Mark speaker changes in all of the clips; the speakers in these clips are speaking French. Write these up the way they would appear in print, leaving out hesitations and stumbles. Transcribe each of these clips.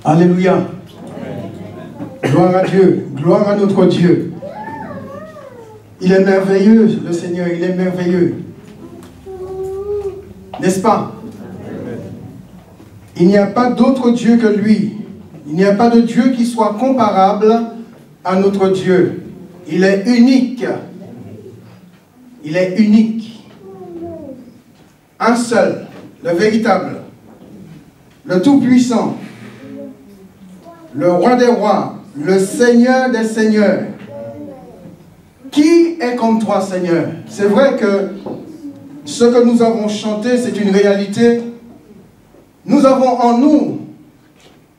Speaker 1: Alléluia. Gloire à Dieu. Gloire à notre Dieu. Il est merveilleux, le Seigneur. Il est merveilleux. N'est-ce pas? Il n'y a pas d'autre Dieu que lui. Il n'y a pas de Dieu qui soit comparable à notre Dieu. Il est unique. Il est unique. Un seul, le véritable, le Tout-Puissant, le Roi des Rois, le Seigneur des Seigneurs. Qui est comme toi, Seigneur? C'est vrai que ce que nous avons chanté, c'est une réalité. Nous avons en nous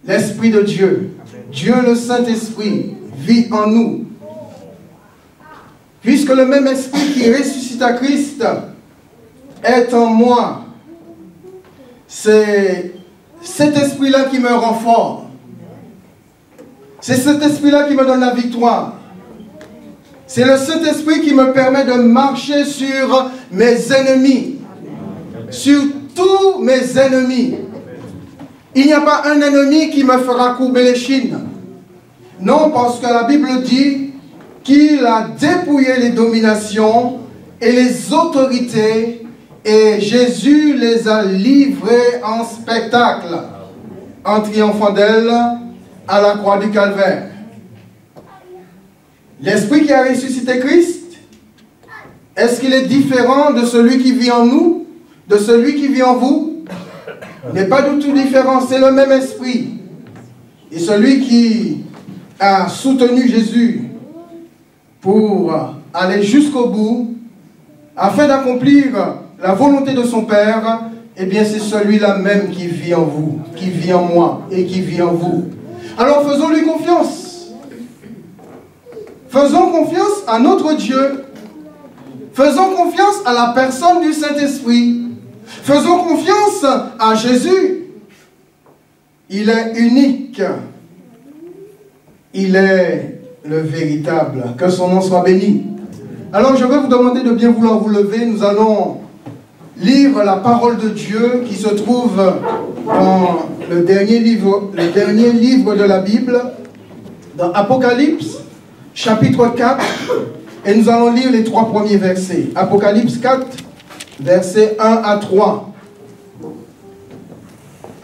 Speaker 1: l'Esprit de Dieu. Dieu, le Saint-Esprit, vit en nous. Puisque le même Esprit qui ressuscita Christ est en moi, c'est cet Esprit-là qui me rend fort. C'est cet Esprit-là qui me donne la victoire. C'est le Saint-Esprit qui me permet de marcher sur mes ennemis. Sur tous mes ennemis. Il n'y a pas un ennemi qui me fera courber l'échine. Non, parce que la Bible dit qu'il a dépouillé les dominations et les autorités et Jésus les a livrés en spectacle en triomphant d'elles à la croix du Calvaire. L'Esprit qui a ressuscité Christ, est-ce qu'il est différent de celui qui vit en nous, de celui qui vit en vous? Il n'est pas du tout différent, c'est le même Esprit. Et celui qui a soutenu Jésus pour aller jusqu'au bout, afin d'accomplir la volonté de son Père, eh bien c'est celui-là même qui vit en vous, qui vit en moi et qui vit en vous. Alors faisons-lui confiance. Faisons confiance à notre Dieu. Faisons confiance à la personne du Saint-Esprit. Faisons confiance à Jésus. Il est unique. Il est le véritable. Que son nom soit béni. Alors je vais vous demander de bien vouloir vous lever. Nous allons lire la parole de Dieu qui se trouve dans le dernier livre de la Bible, dans Apocalypse, chapitre 4, et nous allons lire les 3 premiers versets. Apocalypse 4, versets 1 à 3.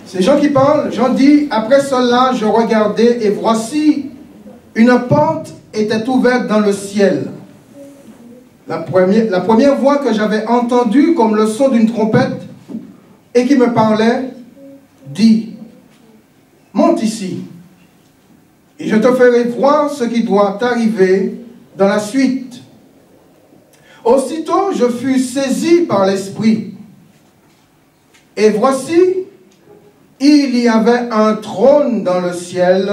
Speaker 1: C'est Jean qui parle. Jean dit, après cela, je regardais, et voici, une porte était ouverte dans le ciel. La première voix que j'avais entendue comme le son d'une trompette et qui me parlait, dit, monte ici, et je te ferai voir ce qui doit t'arriver dans la suite. Aussitôt, je fus saisi par l'Esprit. Et voici, il y avait un trône dans le ciel,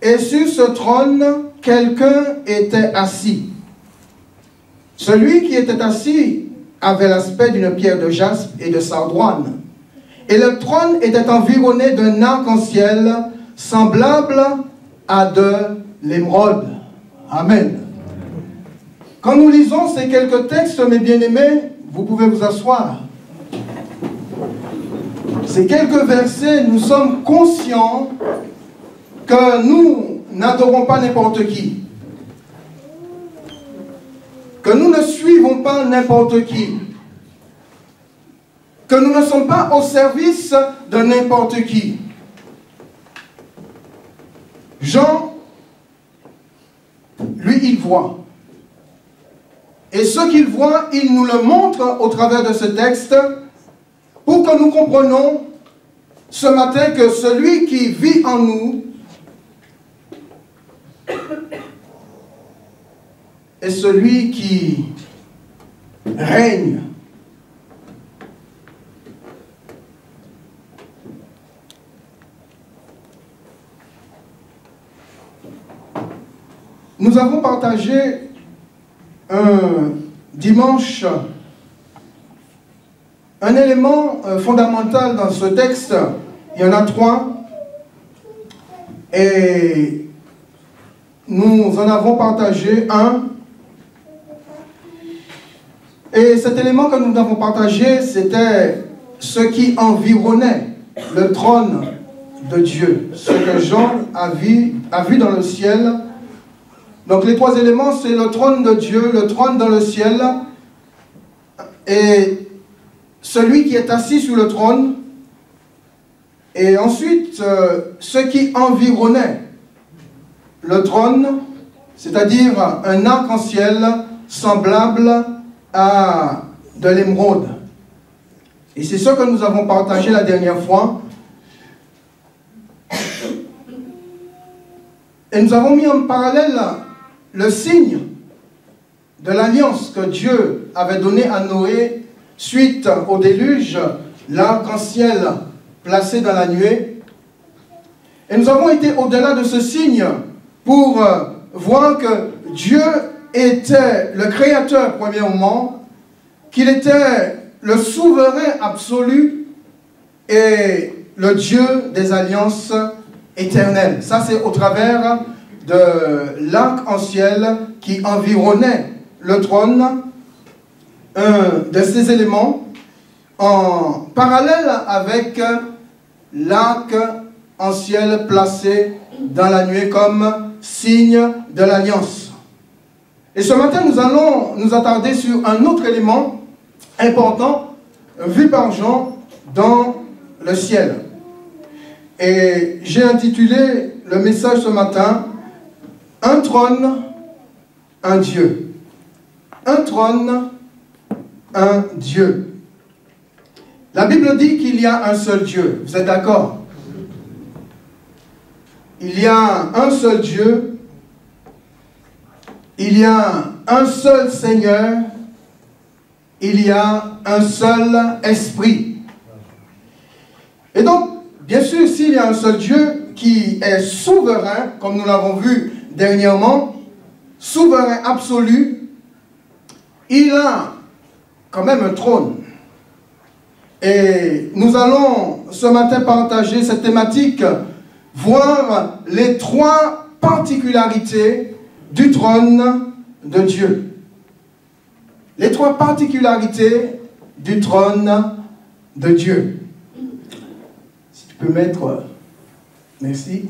Speaker 1: et sur ce trône, quelqu'un était assis. Celui qui était assis avait l'aspect d'une pierre de jaspe et de sardoine. Et le trône était environné d'un arc-en-ciel semblable à de l'émeraude. Amen. Quand nous lisons ces quelques textes, mes bien-aimés, vous pouvez vous asseoir. Ces quelques versets, nous sommes conscients que nous n'adorons pas n'importe qui. Que nous ne suivons pas n'importe qui. Que nous ne sommes pas au service de n'importe qui. Jean, lui, il voit. Et ce qu'il voit, il nous le montre au travers de ce texte pour que nous comprenions ce matin que celui qui vit en nous est celui qui règne. Nous avons partagé un dimanche un élément fondamental dans ce texte. Il y en a 3. Et nous en avons partagé un. Et cet élément que nous avons partagé, c'était ce qui environnait le trône de Dieu, ce que Jean a vu dans le ciel. Donc les trois éléments, c'est le trône de Dieu, le trône dans le ciel, et celui qui est assis sur le trône, et ensuite ce qui environnait le trône, c'est-à-dire un arc-en-ciel semblable à de l'émeraude. Et c'est ce que nous avons partagé la dernière fois. Et nous avons mis en parallèle le signe de l'alliance que Dieu avait donné à Noé suite au déluge, l'arc-en-ciel placé dans la nuée. Et nous avons été au-delà de ce signe pour voir que Dieu était le Créateur premièrement, qu'il était le souverain absolu et le Dieu des alliances éternelles. Ça, c'est au travers de l'arc-en-ciel qui environnait le trône, un de ces éléments, en parallèle avec l'arc-en-ciel placé dans la nuée comme signe de l'alliance. Et ce matin, nous allons nous attarder sur un autre élément important vu par Jean dans le ciel. Et j'ai intitulé le message ce matin « Un trône, un Dieu ». Un trône, un Dieu. La Bible dit qu'il y a un seul Dieu. Vous êtes d'accord? Il y a un seul Dieu. Il y a un seul Seigneur. Il y a un seul Esprit. Et donc, bien sûr, s'il y a un seul Dieu qui est souverain, comme nous l'avons vu dernièrement, souverain absolu, il a quand même un trône. Et nous allons ce matin partager cette thématique, voir les trois particularités du trône de Dieu. Les trois particularités du trône de Dieu. Si tu peux mettre... Merci.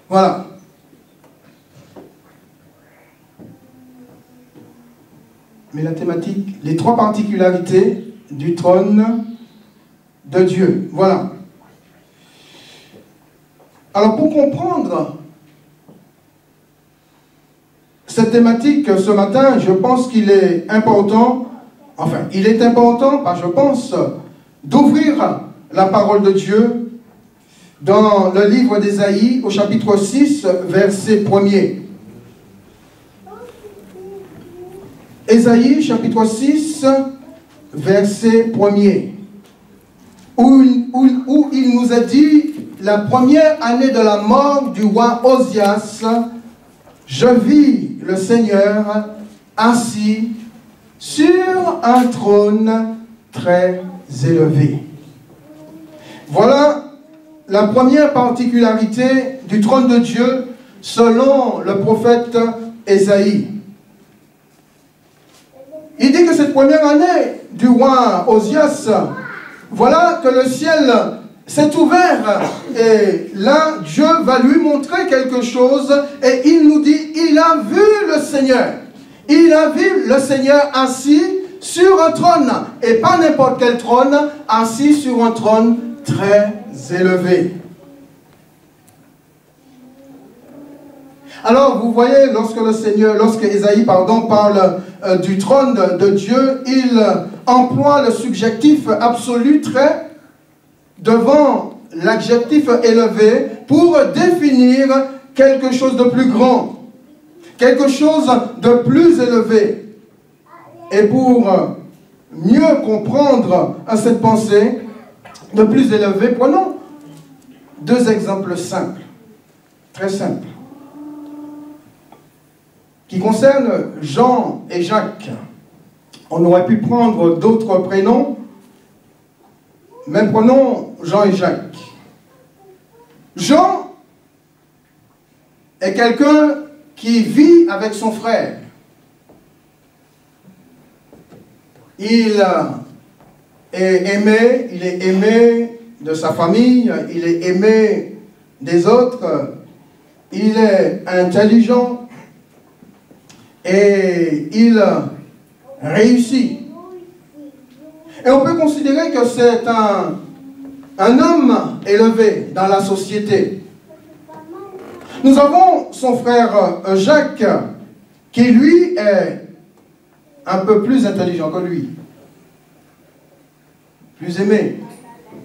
Speaker 1: Voilà. Mais la thématique, les trois particularités du trône de Dieu. Voilà. Alors pour comprendre cette thématique ce matin, je pense qu'il est important, je pense, d'ouvrir la parole de Dieu dans le livre d'Ésaïe au chapitre 6, verset 1er. Ésaïe, chapitre 6, verset 1er, où il nous a dit, la première année de la mort du roi Osias, je vis le Seigneur assis sur un trône très élevé. Voilà la première particularité du trône de Dieu selon le prophète Ésaïe. Il dit que cette première année du roi Osias, voilà que le ciel s'est ouvert et là Dieu va lui montrer quelque chose et il nous dit, il a vu le Seigneur. Il a vu le Seigneur assis sur un trône et pas n'importe quel trône, assis sur un trône très élevé. Alors, vous voyez, lorsque Ésaïe parle du trône de Dieu, il emploie le subjectif absolu très devant l'adjectif élevé pour définir quelque chose de plus grand, quelque chose de plus élevé. Et pour mieux comprendre cette pensée de plus élevé, prenons deux exemples simples, très simples, qui concernent Jean et Jacques. On aurait pu prendre d'autres prénoms, mais prenons Jean et Jacques. Jean est quelqu'un qui vit avec son frère. Il est aimé de sa famille, il est aimé des autres, il est intelligent et il réussit. Et on peut considérer que c'est un homme élevé dans la société. Nous avons son frère Jacques, qui lui est un peu plus intelligent que lui, plus aimé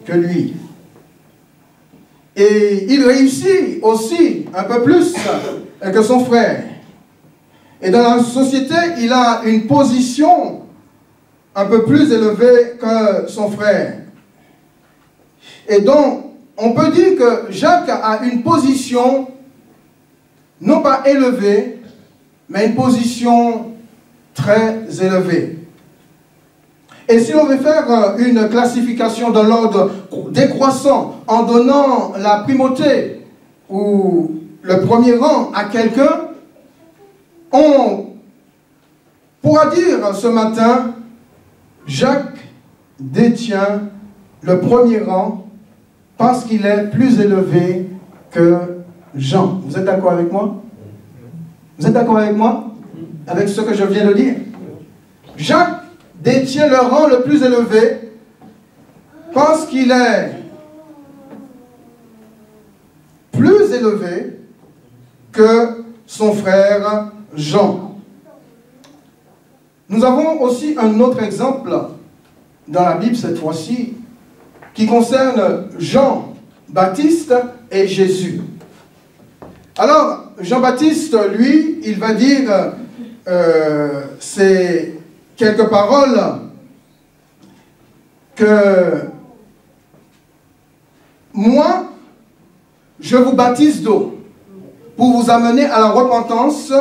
Speaker 1: que lui. Et il réussit aussi un peu plus que son frère. Et dans la société, il a une position un peu plus élevée que son frère. Et donc, on peut dire que Jacques a une position non pas élevée, mais une position très élevée. Et si on veut faire une classification de l'ordre décroissant en donnant la primauté ou le premier rang à quelqu'un, on pourra dire ce matin, Jacques détient le premier rang parce qu'il est plus élevé que Jean. Vous êtes d'accord avec moi? Vous êtes d'accord avec moi? Avec ce que je viens de dire? Jacques détient le rang le plus élevé parce qu'il est plus élevé que son frère Jean. Nous avons aussi un autre exemple dans la Bible cette fois-ci qui concerne Jean-Baptiste et Jésus. Alors, Jean-Baptiste, lui, il va dire ces quelques paroles que moi, je vous baptise d'eau pour vous amener à la repentance,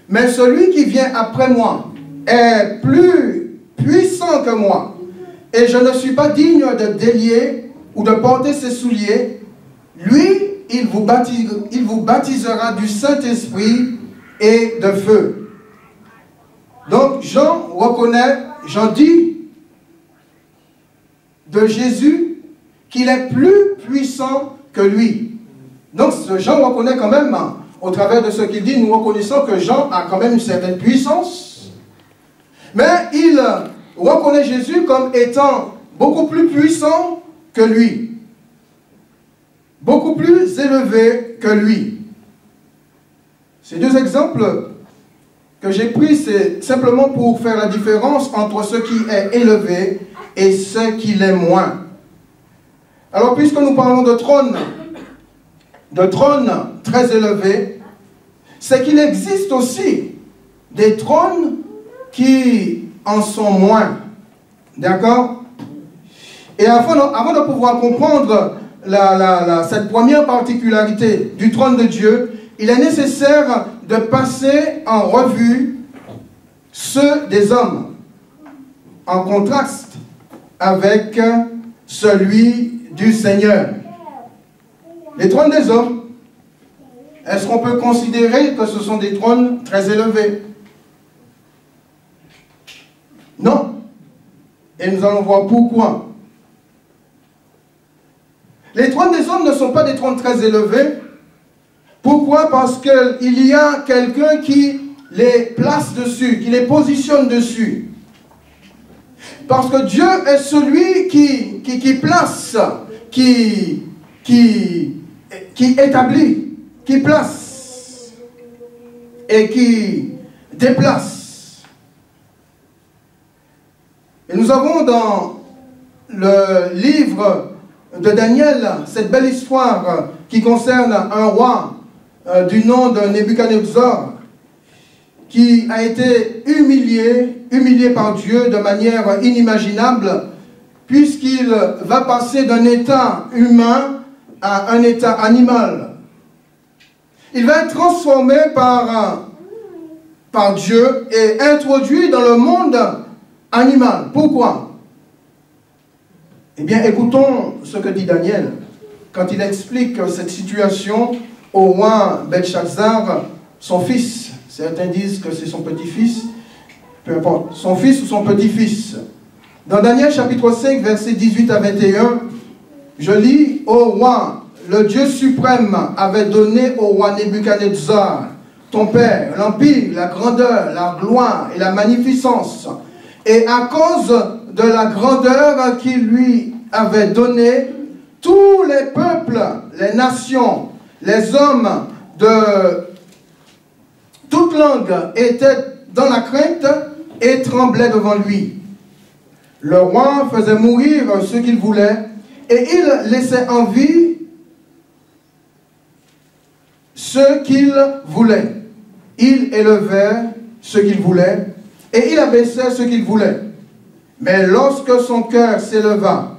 Speaker 1: mais celui qui vient après moi est plus puissant que moi, et je ne suis pas digne de délier ou de porter ses souliers. Lui, il vous baptisera du Saint-Esprit et de feu. Donc Jean dit de Jésus qu'il est plus puissant que lui. Donc Jean reconnaît quand même, au travers de ce qu'il dit, nous reconnaissons que Jean a quand même une certaine puissance. Mais il reconnaît Jésus comme étant beaucoup plus puissant que lui. Beaucoup plus élevé que lui. Ces deux exemples que j'ai pris, c'est simplement pour faire la différence entre ce qui est élevé et ce qui l'est moins. Alors, puisque nous parlons de trône très élevé, c'est qu'il existe aussi des trônes qui en sont moins. D'accord? Et avant de pouvoir comprendre cette première particularité du trône de Dieu, il est nécessaire de passer en revue ceux des hommes, en contraste avec celui du Seigneur. Les trônes des hommes, est-ce qu'on peut considérer que ce sont des trônes très élevés? Non. Et nous allons voir pourquoi. Les trônes des hommes ne sont pas des trônes très élevés. Pourquoi? Parce qu'il y a quelqu'un qui les place dessus, qui les positionne dessus. Parce que Dieu est celui qui place, qui établit, qui place et qui déplace. Et nous avons dans le livre de Daniel cette belle histoire qui concerne un roi du nom de Nebuchadnezzar qui a été humilié par Dieu de manière inimaginable puisqu'il va passer d'un état humain à un état animal. Il va être transformé par Dieu et introduit dans le monde animal. Pourquoi? Eh bien, écoutons ce que dit Daniel quand il explique cette situation au roi Belshazzar, son fils. Certains disent que c'est son petit-fils, peu importe, son fils ou son petit-fils. Dans Daniel chapitre 5, versets 18 à 21, Je lis au roi, le Dieu suprême avait donné au roi Nebuchadnezzar, ton père, l'empire, la grandeur, la gloire et la magnificence. Et à cause de la grandeur qu'il lui avait donnée, tous les peuples, les nations, les hommes de toute langue étaient dans la crainte et tremblaient devant lui. Le roi faisait mourir ceux qu'il voulait et il laissait en vie ceux qu'il voulait. Il élevait ceux qu'il voulait et il abaissait ceux qu'il voulait. Mais lorsque son cœur s'éleva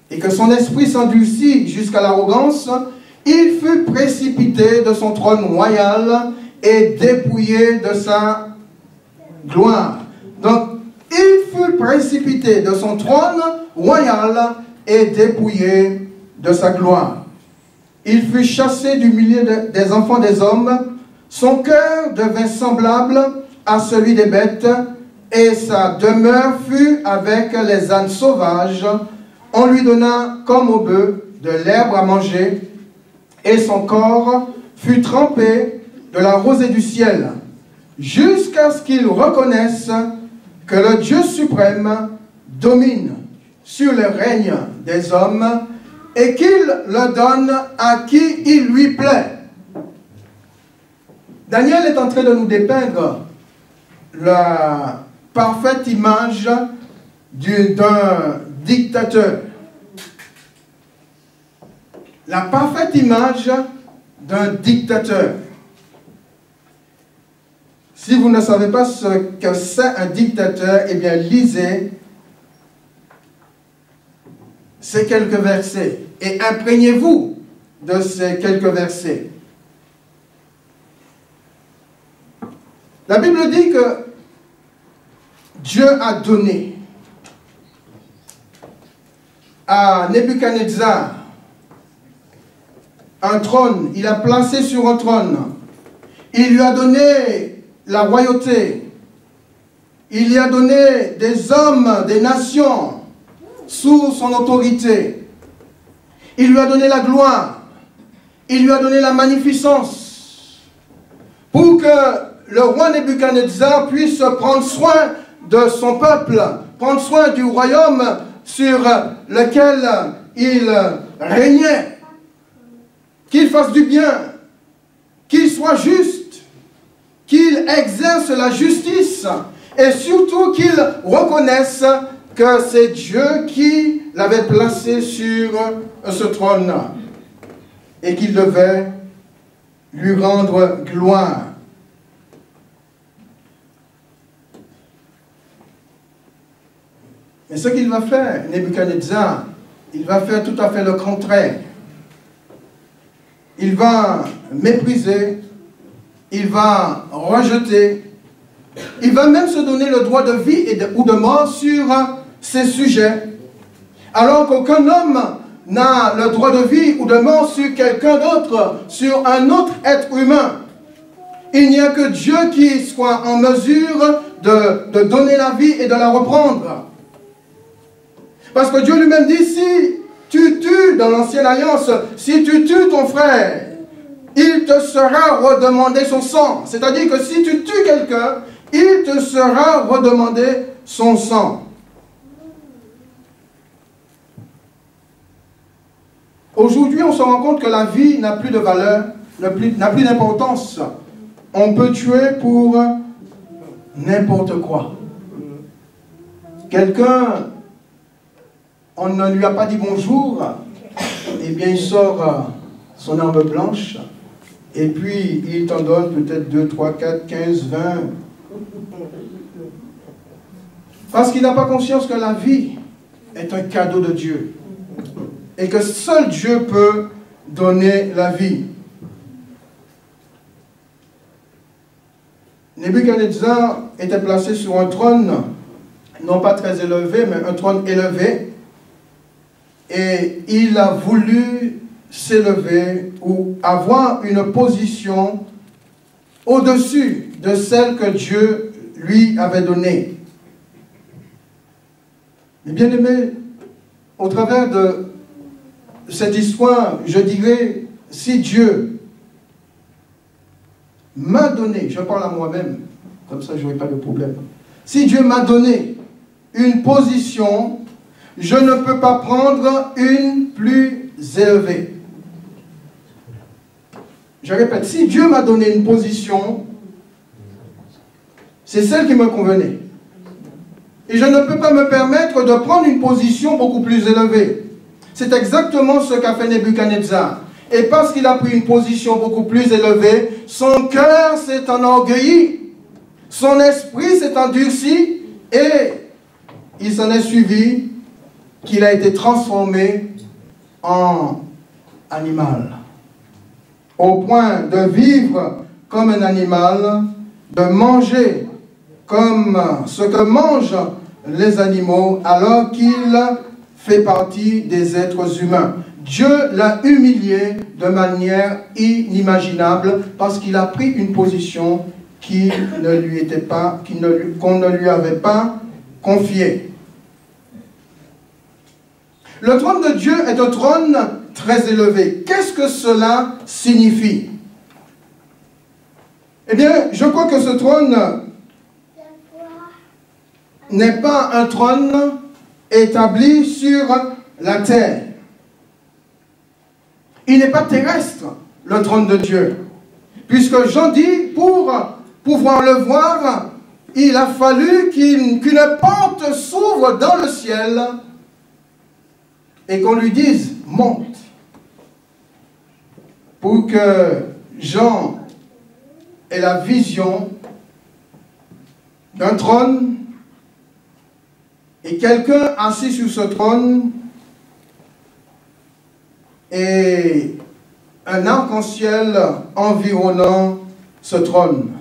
Speaker 1: et que son esprit s'endurcit jusqu'à l'arrogance, il fut précipité de son trône royal et dépouillé de sa gloire. Donc, il fut précipité de son trône royal et dépouillé de sa gloire. Il fut chassé du milieu des enfants des hommes. Son cœur devint semblable à celui des bêtes et sa demeure fut avec les ânes sauvages. On lui donna comme au bœuf de l'herbe à manger et son corps fut trempé de la rosée du ciel jusqu'à ce qu'il reconnaisse que le Dieu suprême domine sur le règne des hommes et qu'il le donne à qui il lui plaît. Daniel est en train de nous dépeindre la parfaite image d'un dictateur. La parfaite image d'un dictateur. Si vous ne savez pas ce que c'est un dictateur, eh bien lisez ces quelques versets et imprégnez-vous de ces quelques versets. La Bible dit que Dieu a donné à Nebuchadnezzar un trône, il a placé sur un trône, il lui a donné la royauté, il lui a donné des hommes, des nations sous son autorité, il lui a donné la gloire, il lui a donné la magnificence, pour que le roi Nebuchadnezzar puisse prendre soin de son peuple, prendre soin du royaume sur lequel il régnait, qu'il fasse du bien, qu'il soit juste, qu'il exerce la justice et surtout qu'il reconnaisse que c'est Dieu qui l'avait placé sur ce trône et qu'il devait lui rendre gloire. Mais ce qu'il va faire, Nebuchadnezzar, il va faire tout à fait le contraire. Il va mépriser, il va rejeter, il va même se donner le droit de vie ou de mort sur ces sujets, alors qu'aucun homme n'a le droit de vie ou de mort sur quelqu'un d'autre, sur un autre être humain. Il n'y a que Dieu qui soit en mesure de donner la vie et de la reprendre. Parce que Dieu lui-même dit, si tu tues dans l'ancienne alliance, si tu tues ton frère, il te sera redemandé son sang. C'est-à-dire que si tu tues quelqu'un, il te sera redemandé son sang. Aujourd'hui, on se rend compte que la vie n'a plus de valeur, n'a plus d'importance. On peut tuer pour n'importe quoi. Quelqu'un, on ne lui a pas dit bonjour, eh bien il sort son arme blanche, et puis il t'en donne peut-être 2, 3, 4, 15, 20. Parce qu'il n'a pas conscience que la vie est un cadeau de Dieu, et que seul Dieu peut donner la vie. Nebuchadnezzar était placé sur un trône, non pas très élevé, mais un trône élevé, et il a voulu s'élever ou avoir une position au-dessus de celle que Dieu lui avait donnée. Mais bien aimé, au travers de cette histoire, je dirais, si Dieu m'a donné, je parle à moi-même, comme ça je n'aurai pas de problème. Si Dieu m'a donné une position, je ne peux pas prendre une plus élevée. Je répète, si Dieu m'a donné une position, c'est celle qui me convenait. Et je ne peux pas me permettre de prendre une position beaucoup plus élevée. C'est exactement ce qu'a fait Nebuchadnezzar. Et parce qu'il a pris une position beaucoup plus élevée, son cœur s'est enorgueilli, son esprit s'est endurci, et il s'en est suivi qu'il a été transformé en animal. Au point de vivre comme un animal, de manger comme ce que mangent les animaux, alors qu'il fait partie des êtres humains. Dieu l'a humilié de manière inimaginable parce qu'il a pris une position qui ne lui était pas, qu'on ne lui avait pas confiée. Le trône de Dieu est un trône très élevé. Qu'est-ce que cela signifie? Eh bien, je crois que ce trône n'est pas un trône établi sur la terre. Il n'est pas terrestre, le trône de Dieu. Puisque Jean dit, pour pouvoir le voir, il a fallu qu'une porte s'ouvre dans le ciel et qu'on lui dise, monte. Pour que Jean ait la vision d'un trône et quelqu'un assis sur ce trône et un arc-en-ciel environnant ce trône.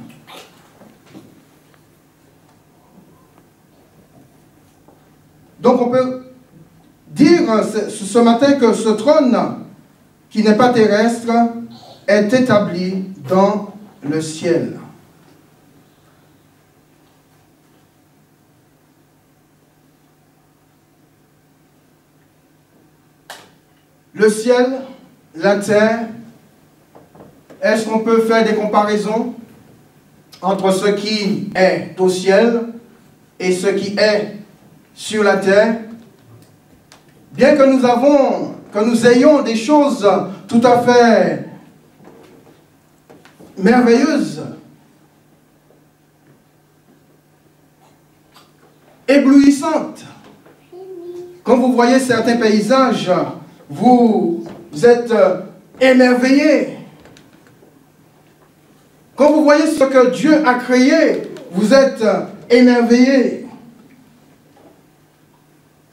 Speaker 1: Donc on peut dire ce matin que ce trône qui n'est pas terrestre est établi dans le ciel. Le ciel, la terre, est-ce qu'on peut faire des comparaisons entre ce qui est au ciel et ce qui est sur la terre? Bien que nous ayons des choses tout à fait merveilleuses, éblouissantes. Quand vous voyez certains paysages, vous êtes émerveillés. Quand vous voyez ce que Dieu a créé, vous êtes émerveillés.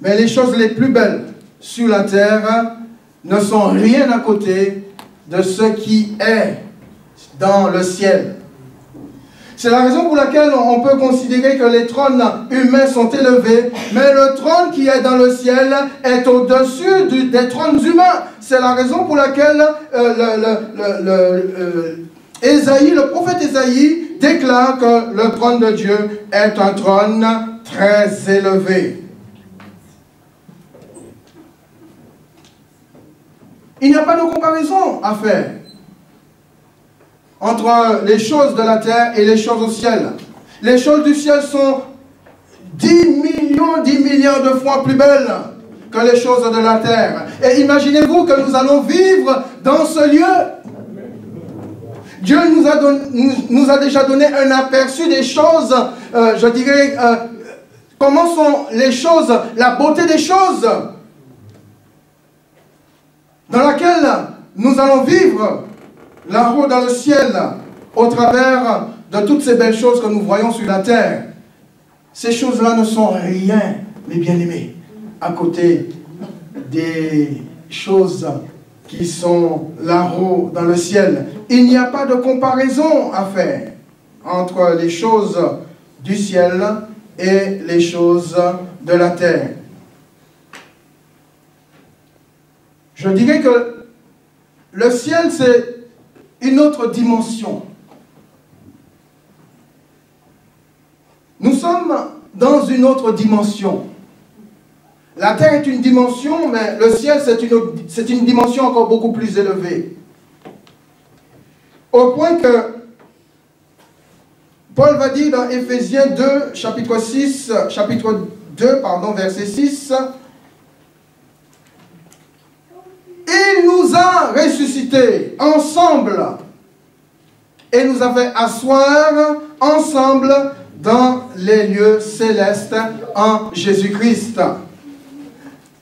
Speaker 1: Mais les choses les plus belles sur la terre ne sont rien à côté de ce qui est dans le ciel. C'est la raison pour laquelle on peut considérer que les trônes humains sont élevés, mais le trône qui est dans le ciel est au-dessus des trônes humains. C'est la raison pour laquelle le prophète Ésaïe déclare que le trône de Dieu est un trône très élevé. Il n'y a pas de comparaison à faire entre les choses de la terre et les choses au ciel. Les choses du ciel sont 10 milliards de fois plus belles que les choses de la terre. Et imaginez-vous que nous allons vivre dans ce lieu. Dieu nous a déjà donné un aperçu des choses, je dirais, comment sont les choses, la beauté des choses, dans laquelle nous allons vivre là-haut dans le ciel, au travers de toutes ces belles choses que nous voyons sur la terre. Ces choses-là ne sont rien, mes bien-aimés, à côté des choses qui sont là-haut dans le ciel. Il n'y a pas de comparaison à faire entre les choses du ciel et les choses de la terre. Je dirais que le ciel, c'est une autre dimension. Nous sommes dans une autre dimension. La terre est une dimension, mais le ciel, c'est une dimension encore beaucoup plus élevée. Au point que Paul va dire dans Éphésiens 2, chapitre 2, verset 6, il nous a ressuscités ensemble et nous a fait asseoir ensemble dans les lieux célestes en Jésus-Christ.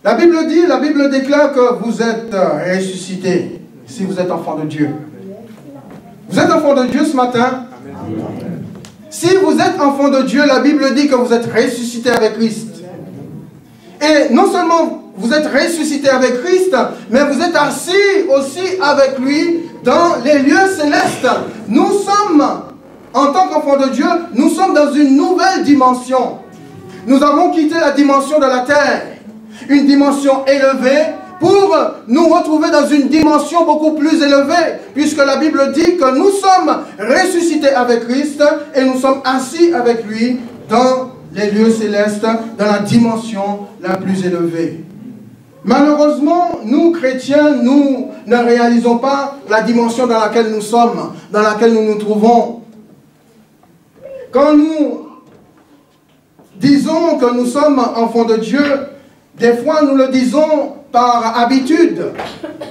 Speaker 1: La Bible déclare que vous êtes ressuscités si vous êtes enfant de Dieu. Vous êtes enfant de Dieu ce matin? Si vous êtes enfant de Dieu, la Bible dit que vous êtes ressuscités avec Christ. Et non seulement vous êtes ressuscités avec Christ, mais vous êtes assis aussi avec lui dans les lieux célestes. Nous sommes, en tant qu'enfants de Dieu, nous sommes dans une nouvelle dimension. Nous avons quitté la dimension de la terre, une dimension élevée, pour nous retrouver dans une dimension beaucoup plus élevée, puisque la Bible dit que nous sommes ressuscités avec Christ et nous sommes assis avec lui dans les lieux célestes, dans la dimension la plus élevée. Malheureusement, nous chrétiens, nous ne réalisons pas la dimension dans laquelle nous sommes, dans laquelle nous nous trouvons. Quand nous disons que nous sommes enfants de Dieu, des fois nous le disons par habitude.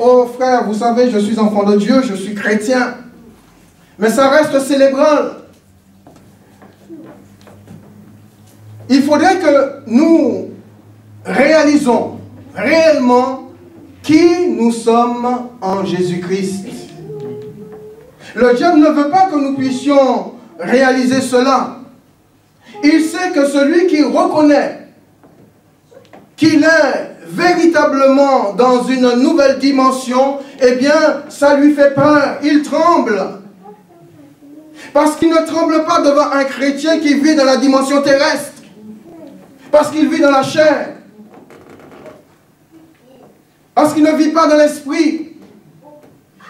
Speaker 1: Oh frère, vous savez, je suis enfant de Dieu, je suis chrétien. Mais ça reste cérébral. Il faudrait que nous réalisons réellement qui nous sommes en Jésus-Christ. Le diable ne veut pas que nous puissions réaliser cela. Il sait que celui qui reconnaît qu'il est véritablement dans une nouvelle dimension, eh bien, ça lui fait peur, il tremble. Parce qu'il ne tremble pas devant un chrétien qui vit dans la dimension terrestre. Parce qu'il vit dans la chair. Parce qu'il ne vit pas dans l'esprit.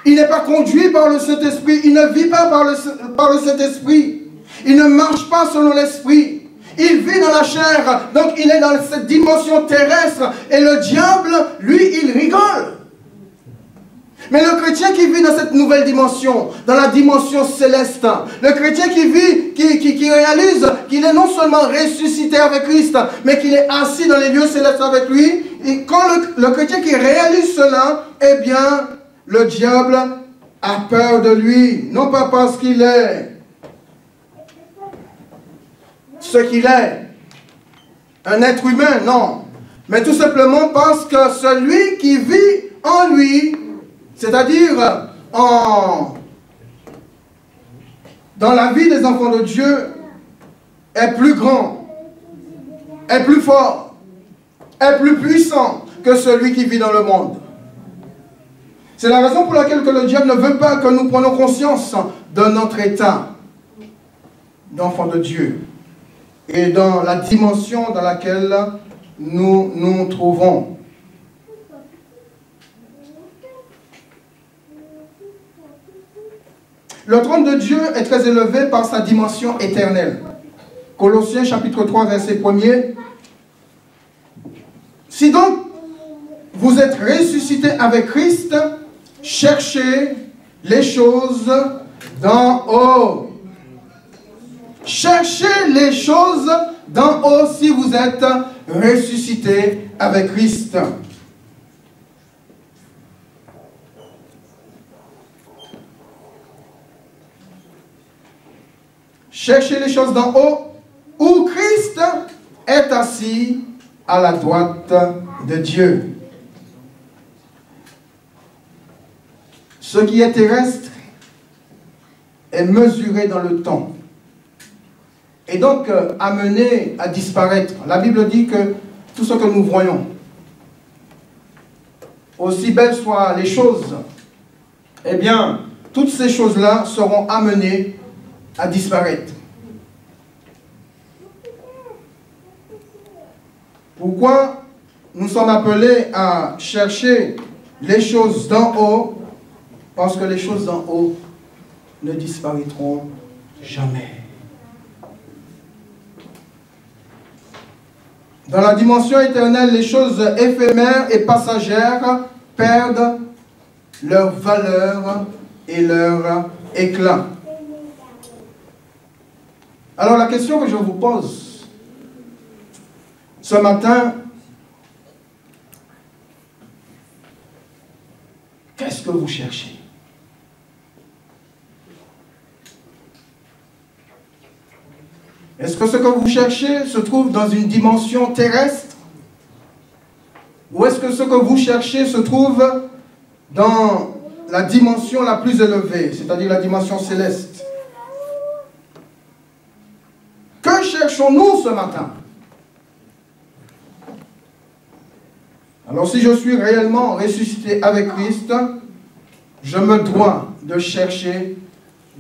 Speaker 1: Il n'est pas conduit par le Saint-Esprit. Il ne vit pas par le Saint-Esprit. Il ne marche pas selon l'esprit. Il vit dans la chair. Donc il est dans cette dimension terrestre. Et le diable, lui, il rigole. Mais le chrétien qui vit dans cette nouvelle dimension, dans la dimension céleste, le chrétien qui vit, qui réalise qu'il est non seulement ressuscité avec Christ, mais qu'il est assis dans les lieux célestes avec lui, et quand le chrétien qui réalise cela, eh bien, le diable a peur de lui, non pas parce qu'il est ce qu'il est, un être humain, non, mais tout simplement parce que celui qui vit en lui, c'est-à-dire dans la vie des enfants de Dieu, est plus grand, est plus fort, est plus puissant que celui qui vit dans le monde. C'est la raison pour laquelle que le diable ne veut pas que nous prenions conscience de notre état d'enfants de Dieu et dans la dimension dans laquelle nous nous trouvons. Le trône de Dieu est très élevé par sa dimension éternelle. Colossiens chapitre 3, verset 1er. Si donc vous êtes ressuscités avec Christ, cherchez les choses d'en haut. Cherchez les choses d'en haut si vous êtes ressuscités avec Christ. Cherchez les choses d'en haut, où Christ est assis à la droite de Dieu. Ce qui est terrestre est mesuré dans le temps. Et donc amené à disparaître. La Bible dit que tout ce que nous voyons, aussi belles soient les choses, eh bien, toutes ces choses-là seront amenées à disparaître. Pourquoi nous sommes appelés à chercher les choses d'en haut? Parce que les choses d'en haut ne disparaîtront jamais. Dans la dimension éternelle, les choses éphémères et passagères perdent leur valeur et leur éclat. Alors la question que je vous pose ce matin, qu'est-ce que vous cherchez? Est-ce que ce que vous cherchez se trouve dans une dimension terrestre? Ou est-ce que ce que vous cherchez se trouve dans la dimension la plus élevée, c'est-à-dire la dimension céleste? Que cherchons-nous ce matin? Alors si je suis réellement ressuscité avec Christ, je me dois de chercher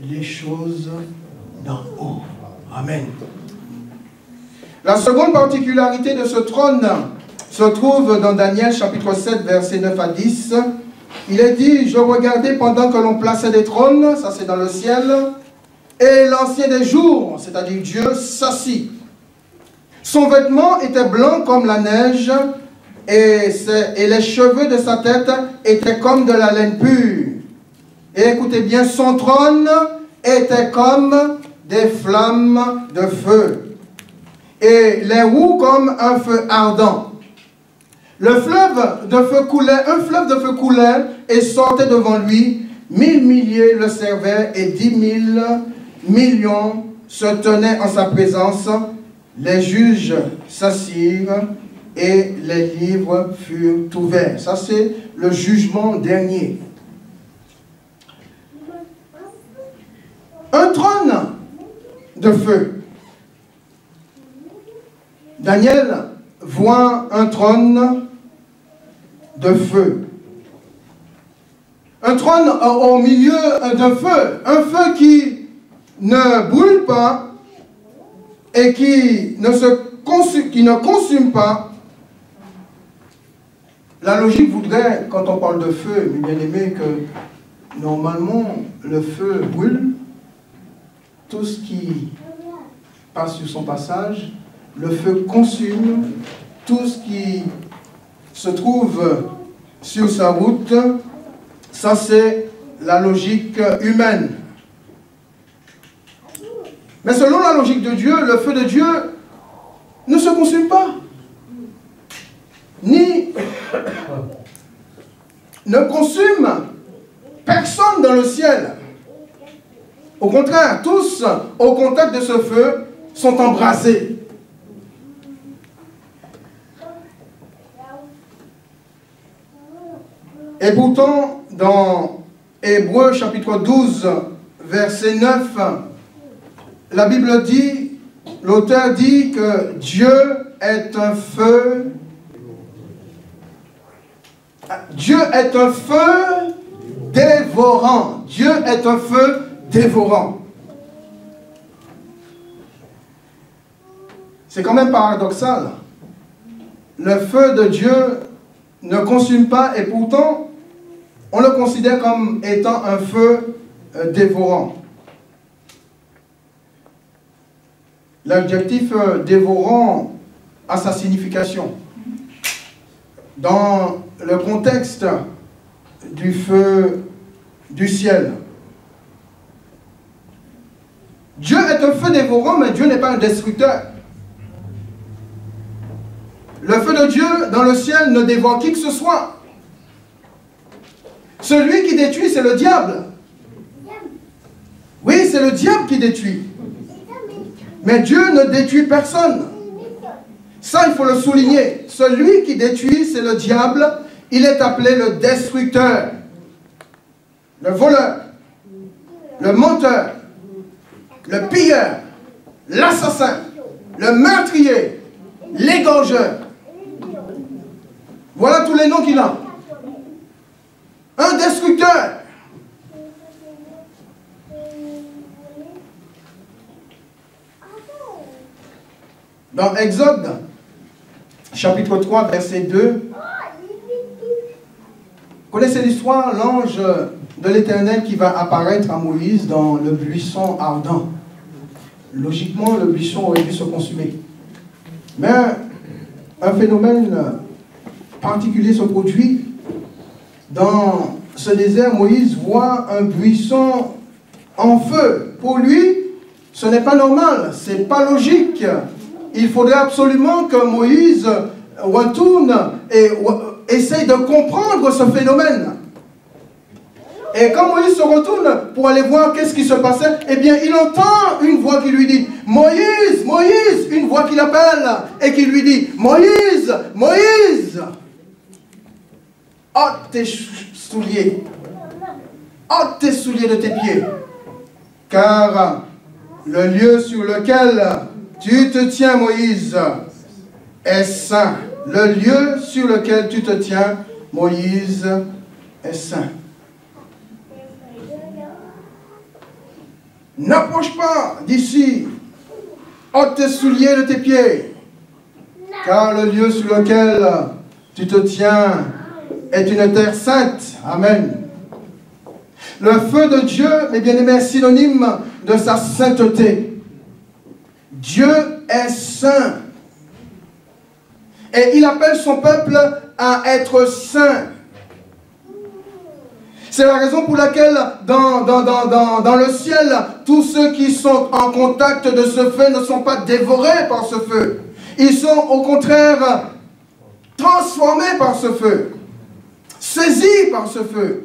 Speaker 1: les choses d'en haut. Amen. La seconde particularité de ce trône se trouve dans Daniel chapitre 7, versets 9 à 10. Il est dit, je regardais pendant que l'on plaçait des trônes, ça c'est dans le ciel, et l'ancien des jours, c'est-à-dire Dieu, s'assit. Son vêtement était blanc comme la neige, et les cheveux de sa tête étaient comme de la laine pure. Et écoutez bien, son trône était comme des flammes de feu, et les roues comme un feu ardent. Le fleuve de feu coulait, un fleuve de feu coulait et sortait devant lui. 1000 milliers le servaient et 10 000 millions se tenaient en sa présence. Les juges s'assirent et les livres furent ouverts. Ça, c'est le jugement dernier. Un trône de feu. Daniel voit un trône de feu. Un trône au milieu d'un feu. Un feu qui ne brûle pas et qui ne consume pas. La logique voudrait, quand on parle de feu, bien aimé, que normalement le feu brûle. Tout ce qui passe sur son passage, le feu consume tout ce qui se trouve sur sa route. Ça, c'est la logique humaine. Mais selon la logique de Dieu, le feu de Dieu ne se consume pas. Ni ne consume personne dans le ciel. Au contraire, tous, au contact de ce feu, sont embrasés. Et pourtant, dans Hébreux chapitre 12, verset 9, la Bible dit, l'auteur dit que Dieu est un feu. Dieu est un feu dévorant. Dieu est un feu dévorant. C'est quand même paradoxal. Le feu de Dieu ne consume pas et pourtant on le considère comme étant un feu dévorant. L'adjectif dévorant a sa signification. Dans le contexte du feu du ciel, Dieu est un feu dévorant, mais Dieu n'est pas un destructeur. Le feu de Dieu dans le ciel ne dévore qui que ce soit. Celui qui détruit, c'est le diable. Oui, c'est le diable qui détruit. Mais Dieu ne détruit personne. Ça, il faut le souligner. Celui qui détruit, c'est le diable. Il est appelé le destructeur, le voleur, le menteur, le pilleur, l'assassin, le meurtrier, l'égorgeur. Voilà tous les noms qu'il a. Un destructeur. Dans Exode, chapitre 3, verset 2, vous connaissez l'histoire, l'ange de l'Éternel qui va apparaître à Moïse dans le buisson ardent. Logiquement, le buisson aurait dû se consumer. Mais un phénomène particulier se produit. Dans ce désert, Moïse voit un buisson en feu. Pour lui, ce n'est pas normal, ce n'est pas logique. Il faudrait absolument que Moïse retourne et essaye de comprendre ce phénomène. Et quand Moïse se retourne pour aller voir qu'est-ce qui se passait, eh bien, il entend une voix qui lui dit « Moïse, Moïse !» Une voix qui l'appelle et qui lui dit « Moïse, Moïse !» ôte tes souliers, ôte tes souliers de tes pieds, car le lieu sur lequel tu te tiens, Moïse, est saint. Le lieu sur lequel tu te tiens, Moïse, est saint. N'approche pas d'ici, ôte tes souliers de tes pieds, car le lieu sur lequel tu te tiens est une terre sainte. Amen. Le feu de Dieu, mes bien-aimés, est synonyme de sa sainteté. Dieu est saint. Et il appelle son peuple à être saint. C'est la raison pour laquelle dans le ciel, tous ceux qui sont en contact de ce feu ne sont pas dévorés par ce feu. Ils sont au contraire transformés par ce feu, saisis par ce feu.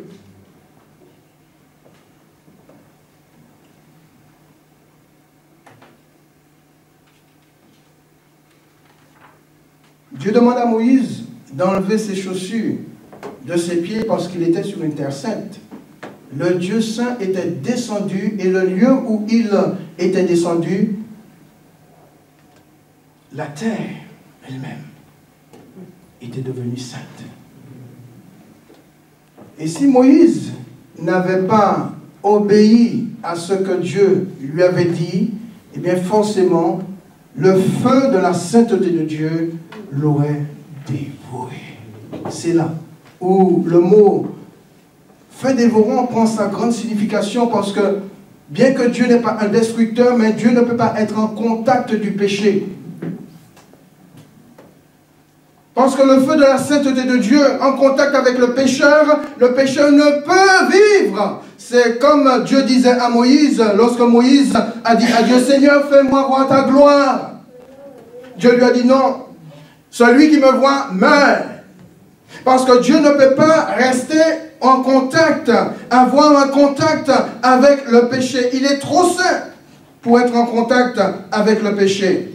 Speaker 1: Dieu demande à Moïse d'enlever ses chaussures de ses pieds parce qu'il était sur une terre sainte. Le Dieu saint était descendu et le lieu où il était descendu, la terre elle-même était devenue sainte. Et si Moïse n'avait pas obéi à ce que Dieu lui avait dit, eh bien forcément, le feu de la sainteté de Dieu l'aurait dévoré. C'est là où le mot feu dévorant prend sa grande signification, parce que bien que Dieu n'est pas un destructeur, mais Dieu ne peut pas être en contact du péché. Parce que le feu de la sainteté de Dieu en contact avec le pécheur ne peut vivre. C'est comme Dieu disait à Moïse, lorsque Moïse a dit à Dieu, Seigneur, fais-moi voir ta gloire. Dieu lui a dit non, celui qui me voit meurt. Parce que Dieu ne peut pas rester en contact, avoir un contact avec le péché. Il est trop saint pour être en contact avec le péché.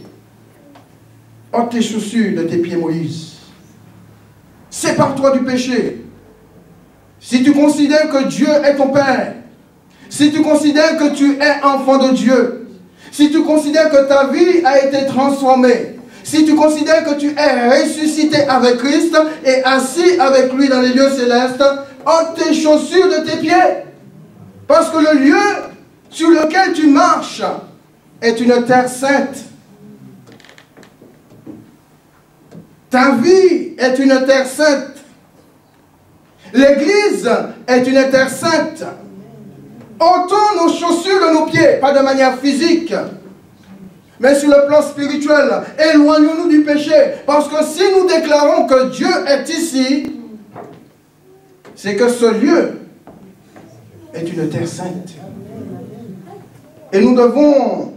Speaker 1: Ôte tes chaussures de tes pieds, Moïse. Sépare-toi du péché. Si tu considères que Dieu est ton Père, si tu considères que tu es enfant de Dieu, si tu considères que ta vie a été transformée, si tu considères que tu es ressuscité avec Christ et assis avec lui dans les lieux célestes, ôte tes chaussures de tes pieds. Parce que le lieu sur lequel tu marches est une terre sainte. Ta vie est une terre sainte. L'Église est une terre sainte. Ôtons nos chaussures de nos pieds, pas de manière physique, mais sur le plan spirituel. Éloignons-nous du péché. Parce que si nous déclarons que Dieu est ici, c'est que ce lieu est une terre sainte. Et nous devons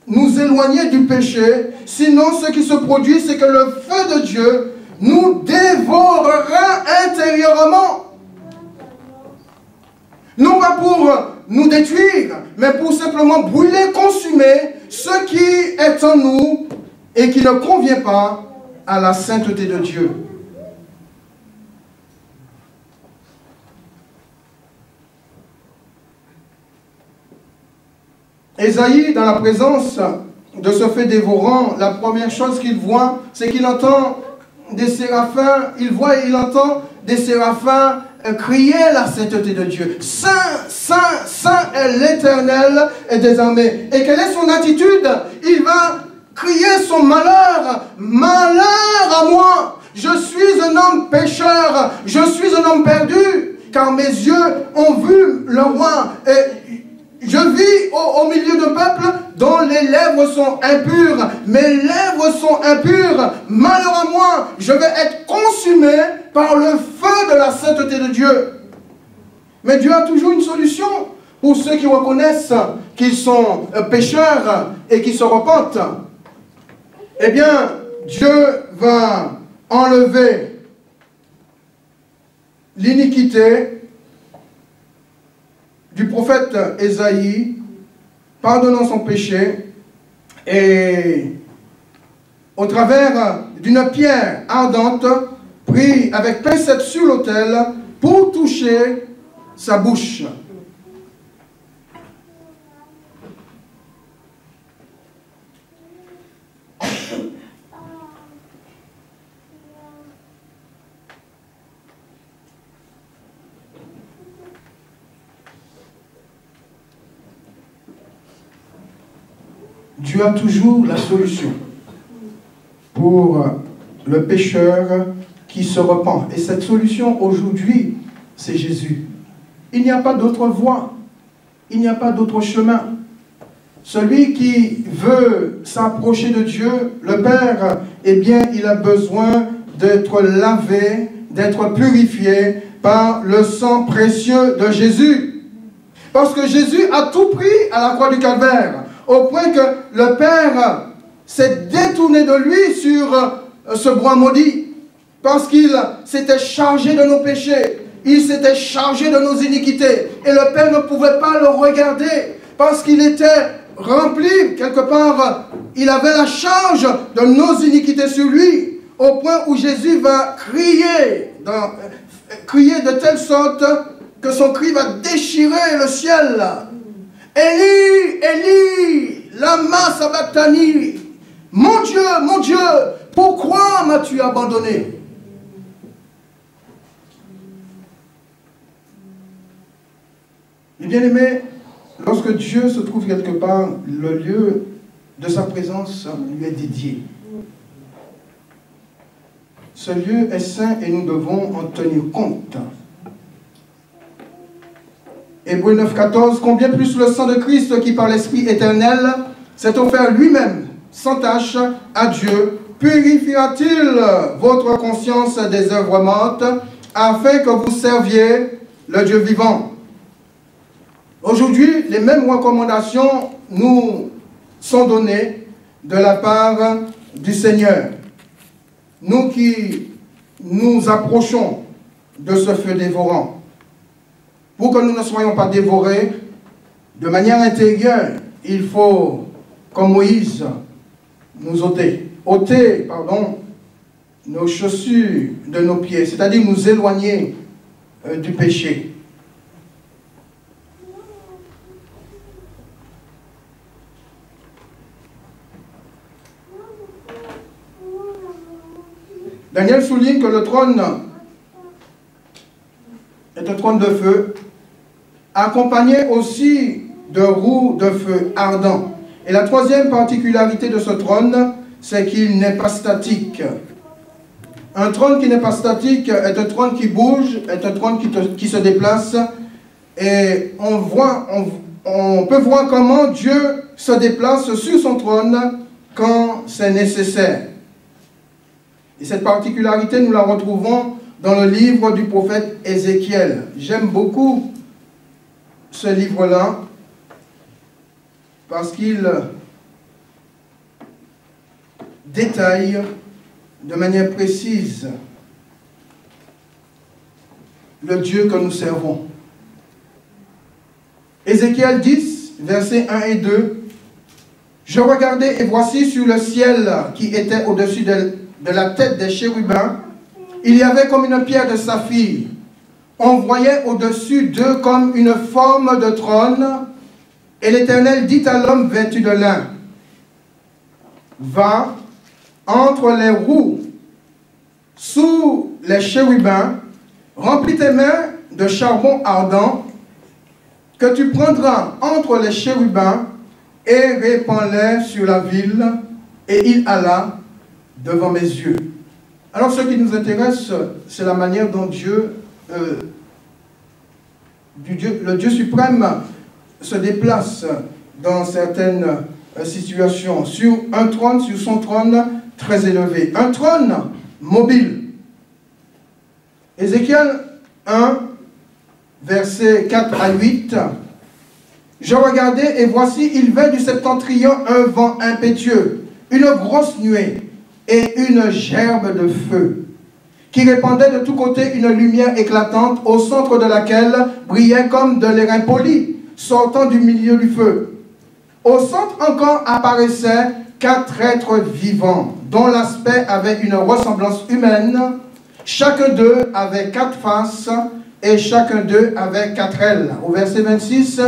Speaker 1: nous éloigner du péché. Sinon, ce qui se produit, c'est que le feu de Dieu nous dévorera intérieurement. Non pas pour nous détruire, mais pour simplement brûler, consumer ce qui est en nous et qui ne convient pas à la sainteté de Dieu. Ésaïe, dans la présence de ce feu dévorant, la première chose qu'il voit, c'est qu'il entend des séraphins, il voit et il entend des séraphins crier la sainteté de Dieu. Saint, saint, saint est l'Éternel des armées. Et quelle est son attitude? Il va crier son malheur. Malheur à moi! Je suis un homme pécheur, je suis un homme perdu, car mes yeux ont vu le roi. Et je vis au milieu d'un peuple dont les lèvres sont impures. Mes lèvres sont impures. Malheur à moi, je vais être consumé par le feu de la sainteté de Dieu. Mais Dieu a toujours une solution pour ceux qui reconnaissent qu'ils sont pécheurs et qui se repentent. Eh bien, Dieu va enlever l'iniquité du prophète Ésaïe, pardonnant son péché, et au travers d'une pierre ardente, prise avec pincette sur l'autel, pour toucher sa bouche. Dieu a toujours la solution pour le pécheur qui se repent. Et cette solution aujourd'hui, c'est Jésus. Il n'y a pas d'autre voie. Il n'y a pas d'autre chemin. Celui qui veut s'approcher de Dieu, le Père, eh bien, il a besoin d'être lavé, d'être purifié par le sang précieux de Jésus. Parce que Jésus a tout pris à la croix du Calvaire, au point que le Père s'est détourné de lui sur ce bois maudit, parce qu'il s'était chargé de nos péchés, il s'était chargé de nos iniquités, et le Père ne pouvait pas le regarder, parce qu'il était rempli, quelque part, il avait la charge de nos iniquités sur lui, au point où Jésus va crier de telle sorte que son cri va déchirer le ciel. Élie, Élie, lama sabachthani. Mon Dieu, pourquoi m'as-tu abandonné? Et bien aimé, lorsque Dieu se trouve quelque part, le lieu de sa présence lui est dédié. Ce lieu est saint et nous devons en tenir compte. Hébreux 9, 14, combien plus le sang de Christ qui par l'Esprit éternel s'est offert lui-même sans tache à Dieu, purifiera-t-il votre conscience des œuvres mortes afin que vous serviez le Dieu vivant? Aujourd'hui, les mêmes recommandations nous sont données de la part du Seigneur. Nous qui nous approchons de ce feu dévorant, pour que nous ne soyons pas dévorés de manière intérieure, il faut, comme Moïse, nous ôter nos chaussures de nos pieds, c'est-à-dire nous éloigner du péché. Daniel souligne que le trône est un trône de feu, accompagné aussi de roues de feu ardent. Et la troisième particularité de ce trône, c'est qu'il n'est pas statique. Un trône qui n'est pas statique est un trône qui bouge, est un trône qui se déplace. Et on peut voir comment Dieu se déplace sur son trône quand c'est nécessaire. Et cette particularité, nous la retrouvons dans le livre du prophète Ézéchiel. J'aime beaucoup ce livre-là parce qu'il détaille de manière précise le Dieu que nous servons. Ézéchiel 10, versets 1 et 2. Je regardais et voici sur le ciel qui était au-dessus de la tête des chérubins, il y avait comme une pierre de saphir. On voyait au-dessus d'eux comme une forme de trône, et l'Éternel dit à l'homme vêtu de lin, va entre les roues, sous les chérubins, remplis tes mains de charbon ardent, que tu prendras entre les chérubins, et répands-les sur la ville, et il alla devant mes yeux. Alors ce qui nous intéresse, c'est la manière dont le Dieu suprême se déplace dans certaines situations sur un trône, sur son trône très élevé. Un trône mobile. Ézéchiel 1, versets 4 à 8. Je regardais et voici, il vint du septentrion un vent impétueux, une grosse nuée et une gerbe de feu, qui répandait de tous côtés une lumière éclatante, au centre de laquelle brillait comme de l'airain poli, sortant du milieu du feu. Au centre encore apparaissaient 4 êtres vivants, dont l'aspect avait une ressemblance humaine. Chacun d'eux avait 4 faces, et chacun d'eux avait 4 ailes. Au verset 26,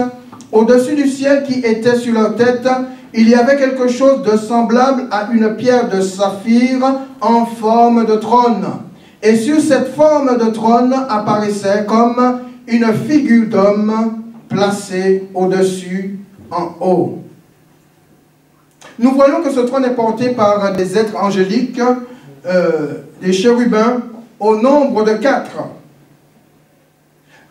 Speaker 1: au-dessus du ciel qui était sur leur tête, il y avait quelque chose de semblable à une pierre de saphir en forme de trône. Et sur cette forme de trône apparaissait comme une figure d'homme placée au-dessus en haut. Nous voyons que ce trône est porté par des êtres angéliques, des chérubins, au nombre de 4.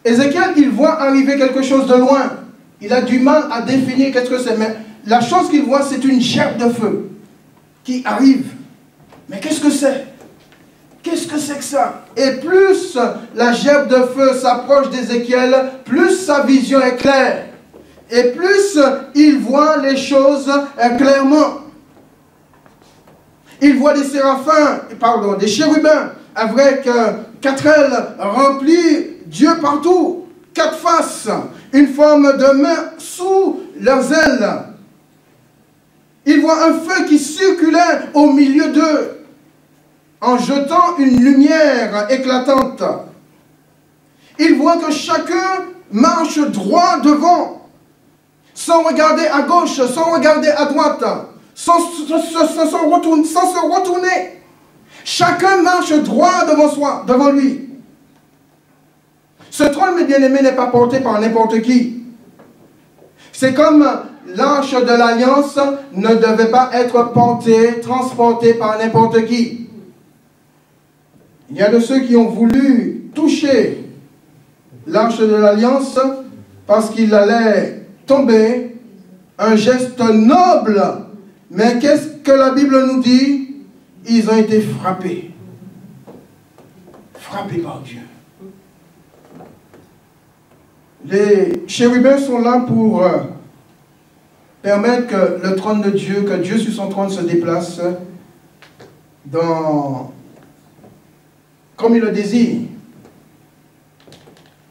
Speaker 1: Ézéchiel, il voit arriver quelque chose de loin. Il a du mal à définir qu'est-ce que c'est. Mais la chose qu'il voit, c'est une gerbe de feu qui arrive. Mais qu'est-ce que c'est? Qu'est-ce que c'est que ça? Et plus la gerbe de feu s'approche d'Ézéchiel, plus sa vision est claire. Et plus il voit les choses clairement. Il voit des séraphins, pardon, des chérubins, avec 4 ailes remplies, Dieu partout, 4 faces, une forme de main sous leurs ailes. Il voit un feu qui circulait au milieu d'eux, en jetant une lumière éclatante. Il voit que chacun marche droit devant, sans regarder à gauche, sans regarder à droite, sans se retourner. Chacun marche droit devant soi, devant lui. Ce trône, mes bien-aimés, n'est pas porté par n'importe qui. C'est comme l'arche de l'Alliance ne devait pas être portée, transportée par n'importe qui. Il y a de ceux qui ont voulu toucher l'arche de l'Alliance parce qu'il allait tomber, un geste noble. Mais qu'est-ce que la Bible nous dit? Ils ont été frappés. Frappés par Dieu. Les chérubins sont là pour permettre que le trône de Dieu, que Dieu sur son trône se déplace comme il le désire.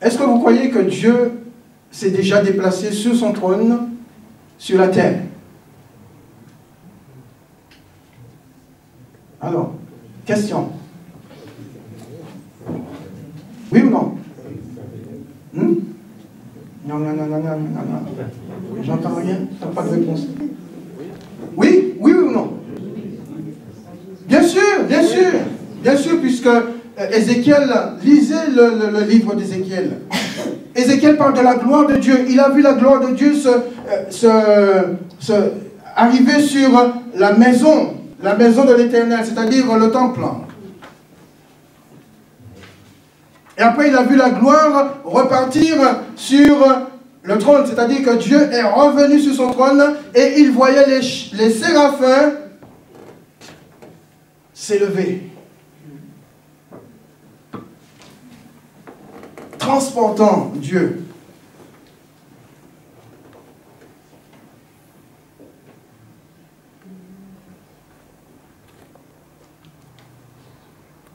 Speaker 1: Est-ce que vous croyez que Dieu s'est déjà déplacé sur son trône, sur la terre? Alors, question. Oui ou non? Non. J'entends rien, pas de réponse. Oui ou non? Bien sûr, puisque Ézéchiel, lisez le livre d'Ézéchiel. Ézéchiel parle de la gloire de Dieu. Il a vu la gloire de Dieu arriver sur la maison de l'Éternel, c'est-à-dire le temple. Et après, il a vu la gloire repartir sur le trône, c'est-à-dire que Dieu est revenu sur son trône et il voyait les séraphins s'élever, transportant Dieu.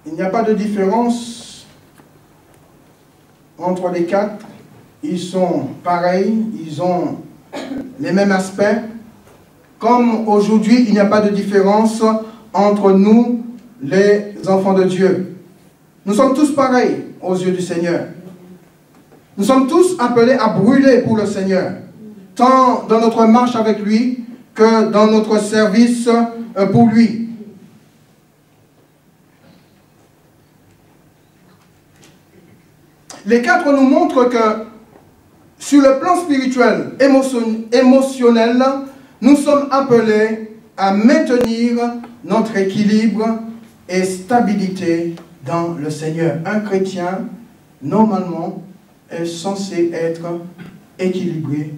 Speaker 1: Il n'y a pas de différence entre les 4. Ils sont pareils, ils ont les mêmes aspects. Comme aujourd'hui, il n'y a pas de différence entre nous, les enfants de Dieu. Nous sommes tous pareils aux yeux du Seigneur. Nous sommes tous appelés à brûler pour le Seigneur, tant dans notre marche avec lui que dans notre service pour lui. Les 4 nous montrent que sur le plan spirituel, émotionnel, nous sommes appelés à maintenir notre équilibre et stabilité dans le Seigneur. Un chrétien, normalement, est censé être équilibré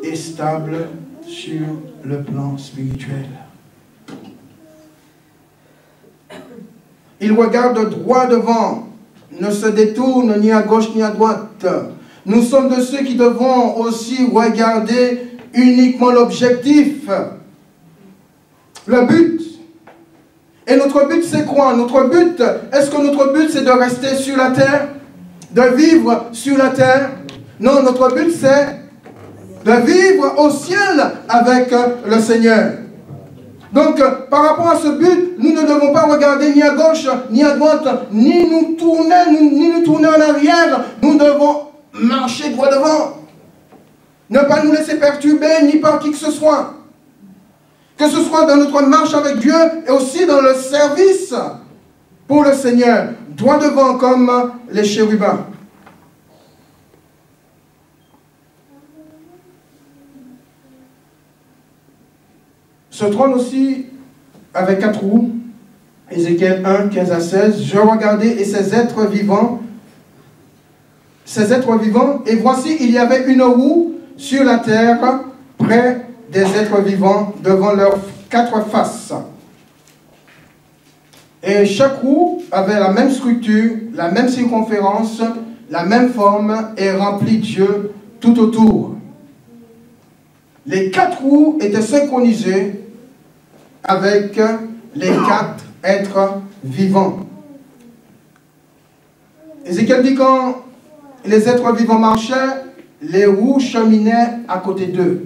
Speaker 1: et stable sur le plan spirituel. Il regarde droit devant, ne se détourne ni à gauche ni à droite. Nous sommes de ceux qui devons aussi regarder uniquement l'objectif, le but. Et notre but, c'est quoi? Notre but, est-ce que notre but, c'est de rester sur la terre? De vivre sur la terre? Non, notre but, c'est de vivre au ciel avec le Seigneur. Donc, par rapport à ce but, nous ne devons pas regarder ni à gauche, ni à droite, ni nous tourner en arrière. Nous devons marcher droit devant. Ne pas nous laisser perturber, ni par qui que ce soit. Que ce soit dans notre marche avec Dieu et aussi dans le service pour le Seigneur. Droit devant comme les chérubins. Ce trône aussi avec 4 roues, Ézéchiel 1, 15 à 16, je regardais et ces êtres vivants, et voici il y avait une roue sur la terre, près des êtres vivants, devant leurs 4 faces. Et chaque roue avait la même structure, la même circonférence, la même forme et remplit Dieu tout autour. Les 4 roues étaient synchronisées avec les 4 êtres vivants. Ézéchiel dit quand les êtres vivants marchaient, les roues cheminaient à côté d'eux.